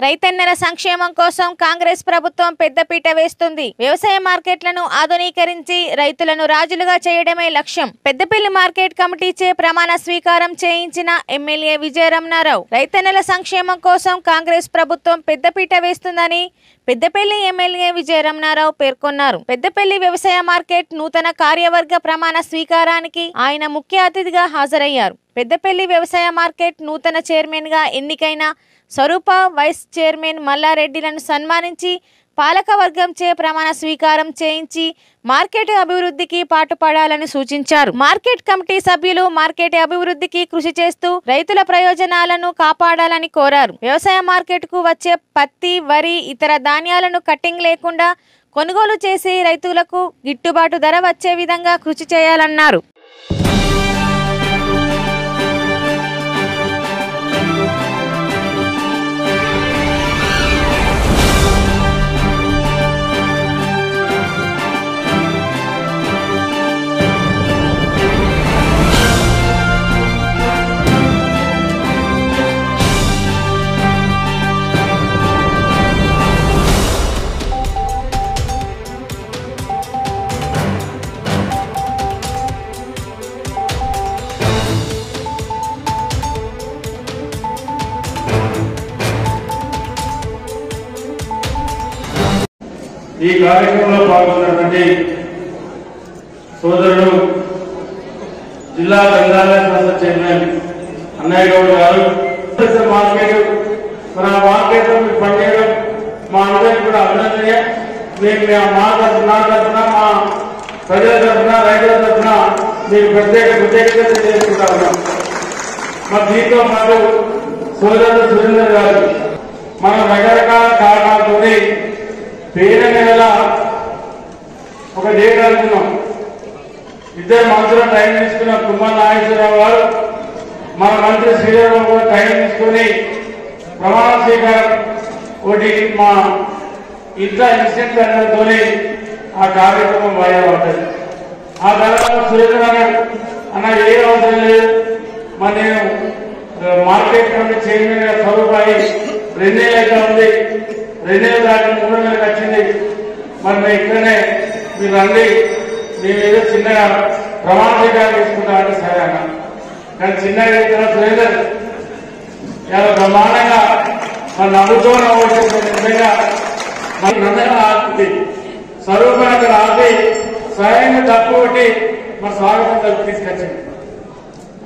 రైతన్నల సంక్షేమం కోసం కాంగ్రెస్ ప్రభుత్వం పెద్దపీట వేస్తుంది. వ్యవసాయ మార్కెట్లను ఆధునీకరించి రైతులను రాజులుగా చేయడమే లక్ష్యం. పెద్దపల్లి మార్కెట్ కమిటీచే ప్రమాణ స్వీకారం చేయించిన ఎమ్మెల్యే విజయరమణారావు రైతన్నల సంక్షేమం కోసం కాంగ్రెస్ ప్రభుత్వం పెద్దపీట వేస్తుందని పెద్దపల్లి ఎమ్మెల్యే విజయరమణారావు పేర్కొన్నారు. పెద్దపల్లి వ్యవసాయ మార్కెట్ నూతన కార్యవర్గ ప్రమాణ స్వీకారానికి ఆయన ముఖ్య అతిథిగా హాజరయ్యారు. పెద్దపల్లి వ్యవసాయ మార్కెట్ నూతన చైర్మన్ గా ఎన్నికైన స్వరూప, వైస్ చైర్మన్ మల్లారెడ్డిలను సన్మానించి పాలకవర్గంచే ప్రమాణ స్వీకారం చేయించి మార్కెట్ అభివృద్ధికి పాటుపడాలని సూచించారు. మార్కెట్ కమిటీ సభ్యులు మార్కెట్ అభివృద్ధికి కృషి చేస్తూ రైతుల ప్రయోజనాలను కాపాడాలని కోరారు. వ్యవసాయ మార్కెట్ కు వచ్చే పత్తి, వరి, ఇతర ధాన్యాలను కట్టింగ్ లేకుండా కొనుగోలు చేసి రైతులకు గిట్టుబాటు ధర వచ్చే విధంగా కృషి చేయాలన్నారు. ఈ కార్యక్రమంలో పాల్గొన్నటువంటి సోదరుడు జిల్లా గ్రంథాలయ సంస్థ చైర్మన్ అన్నయ్య గౌడ్ గారు, మార్కెట్ మన మార్కెట్ పనిచేయడం మా అందరికీ కూడా అభినందనీయ. మేము మా తరఫున మా ప్రజల తరఫున రైతుల తరఫున మీకు కృతజ్ఞత చేసుకుంటా ఉన్నాం. మరి దీంతో పాటు సోదరుడు సురేందర్ గారు మనం రకరకాల కారణాలతో పేరు నెల ఒక డేట్ అనుకున్నాం. ఇద్దరు మంత్రులు టైం తీసుకున్న తుమ్మల నాగేశ్వరరావు గారు, మన మంత్రి శ్రీరావు కూడా టైం తీసుకుని ప్రమాణ స్వీకారం ఒకటి మా ఇంట్లో ఇన్సిడెంట్ అనడంతో ఆ కార్యక్రమం వాయిదా పడ్డది. ఆ తర్వాత సురేంద్ర అన్న ఏ అవసరం లేదు, మరి నేను మార్కెట్ కమిటీ చైర్మన్ గా స్వరూపాయి 2 నెలలు అయితే ఉంది, 2 నెలలు దాటి 3 నెలలకు వచ్చింది. మరి మేము ఇక్కడనే మీరు రండి, మేము ఏదో చిన్నగా ప్రమాణ స్వీకారం తీసుకుంటామని సరే అన్న. కానీ చిన్నగా ఇచ్చిన సురేందర్ చాలా బ్రహ్మాండంగా మరి నవ్వుతో నిజంగా మరి నందన ఆస్తుంది స్వరూపం అక్కడ ఆపి స్వయంగా తప్పు కొట్టి మరి స్వాగతం తప్పు తీసుకొచ్చింది.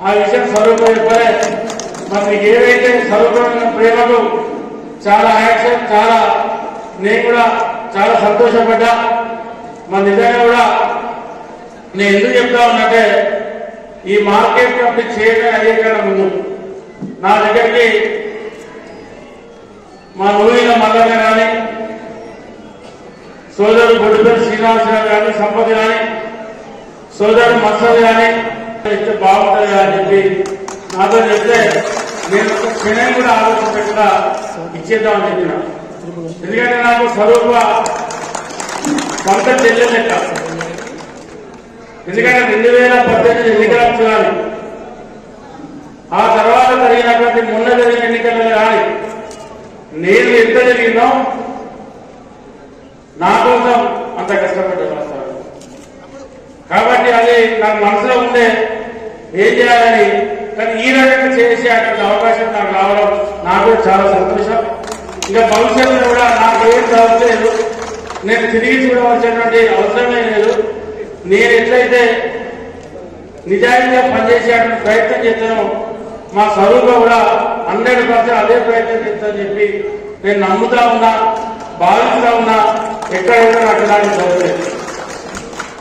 ఆ విషయం స్వరూపం చెప్పలే. మరి మీకు ఏవైతే స్వరూపమైన ప్రేమకు చాలా యాక్షన్, చాలా నేను కూడా చాలా సంతోషపడ్డా. మరి నిజంగా కూడా నేను ఎందుకు చెప్తా ఉన్నట్టే, ఈ మార్కెట్ కమిటీ చైర్మన్ అయ్యే కన్నా ముందు నా దగ్గరికి మా నూనెల మల్లన్న కానీ, సోదరుడు బొడ్డుపల్లి శ్రీనివాసరావు కానీ, సంపద కానీ, సోదరుడు మసలు కానీ ఇస్తే బాగుంటుంది అని చెప్పి నాతో చెప్తే నేను ఒక క్షణం కూడా ఆలోచించకుండా ఇచ్చేద్దామని చెప్పిన. ఎందుకంటే నాకు స్వరూప కొంత చెల్లె లెక్క. ఎందుకంటే 2018 ఎన్నికలు చూడాలి, ఆ తర్వాత జరిగినటువంటి మొన్న జరిగిన ఎన్నికల్లో కానీ నేను ఎంత జరిగిందో నా కోసం అంత కష్టపడ్డాను. కాబట్టి అది నాకు మనసులో ఉండే ఏం చేయాలని, కానీ ఈ రకంగా చేసే అటువంటి అవకాశం నాకు రావడం నాకు చాలా సంతోషం. ఇంకా భవిష్యత్తులో కూడా నాకు ఏం చదవలేదు, నేను తిరిగి చూడవలసినటువంటి అవసరమే లేదు. నేను ఎట్లయితే నిజాయితీగా పనిచేసేటువంటి ప్రయత్నం చేస్తానో మా స్వరూపం కూడా 100% అదే ప్రయత్నం చేస్తానని చెప్పి నేను నమ్ముతా ఉన్నా, భావిస్తా ఉన్నా. ఎక్కడైనా నాకు ఎలాంటి చదవలేదు.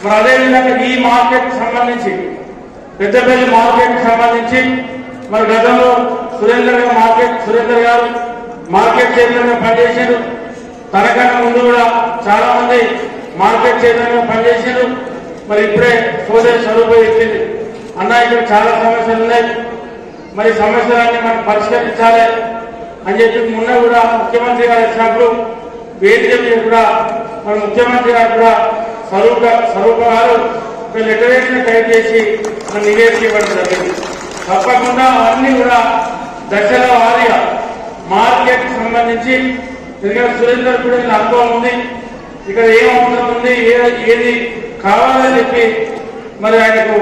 మరి అదేవిధంగా ఈ మార్కెట్ సంబంధించి పెద్దపల్లి మార్కెట్ సంబంధించి మరి గతంలో సురేందర్ గారు మార్కెట్ చైర్మన్ గా పనిచేశారు. తనకన్నా ముందు కూడా చాలా మంది మార్కెట్ చైర్మన్ గా పనిచేశారు. మరి ఇప్పుడే సోదరి స్వరూప చెప్పింది, అన్న ఇక్కడ చాలా సమస్యలు ఉన్నాయి, మరి సమస్యలన్నీ మనం పరిష్కరించాలి అని చెప్పి మొన్న కూడా ముఖ్యమంత్రి గారు వచ్చినప్పుడు వేదిక మీద కూడా మన ముఖ్యమంత్రి గారు కూడా స్వరూప గారు ఒక లెటర్ టైప్ చేసి నివేదిక ఇవ్వడం జరిగింది. తప్పకుండా అన్ని కూడా దశల వారీగా మార్కెట్ సంబంధించి ఎందుకంటే సురేందర్ కూడా అనుభవం ఉంది, ఇక్కడ ఏం అవసరం ఉంది, ఏది కావాలని చెప్పి మరి ఆయనకు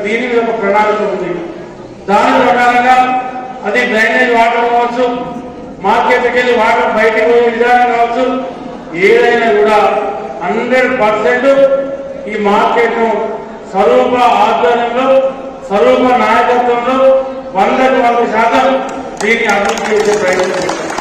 దీని మీద ఒక ప్రణాళిక ఉంది. దాని ప్రకారంగా అది డ్రైనేజ్ వాటర్ కావచ్చు, మార్కెట్కి వెళ్ళి వాటర్ బయటకు పోయే విధానం కావచ్చు, ఏదైనా కూడా 100% ఈ మార్కెట్ ను స్వరూప ఆధ్వర్యంలో స్వరూప నాయకత్వంలో 100% దీన్ని అభివృద్ధి చేసే ప్రయత్నం చేస్తారు.